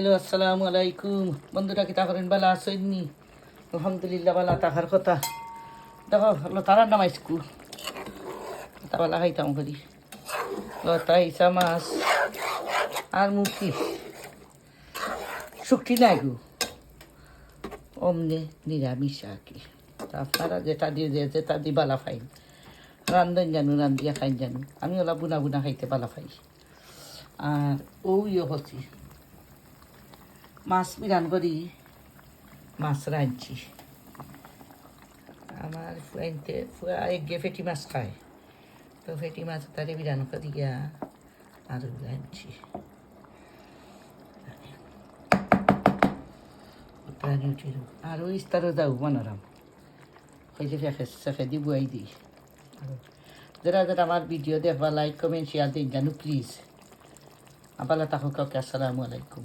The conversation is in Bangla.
হ্যালো, আসসালামু আলাইকুম। বন্ধুরা কি তা করেন? বালা আসেননি? আলহামদুলিল্লাহ বালা থাকার কথা। দেখো লতার নাম আইসকু তা বালা খাইতাম করি। লতা ইসা মাছ আর মুখি শুকটি নাই গু অমনে নিরামিষ আর কি। আপনারা যেটা দিয়ে যেটা দিয়ে বালা খাইন, রান্ধন জানু, রান্ধিয়া খাইন জানু। আমি ওলা বুনা বুনা খাইতে বালা খাই। আর ও ইয়ে হচ্ছি মাছ বিরান করি, মাছ রাঁধছি। আমার ফুয়াইতে ফুয়া এগে ফেটি মাছ খায়, তো ফেটি মাছ তারে বিরান করি গিয়া আর রাঁধছি। আর ওই ইস্তারও যাও মনোরম হয়েছে ফেঁকে দি বুয়াই দিই। যারা যারা আমার ভিডিও দেখবা লাইক কমেন্ট শেয়ার দিন জানো প্লিজ। আবার থাকুক। আসসালামু আলাইকুম।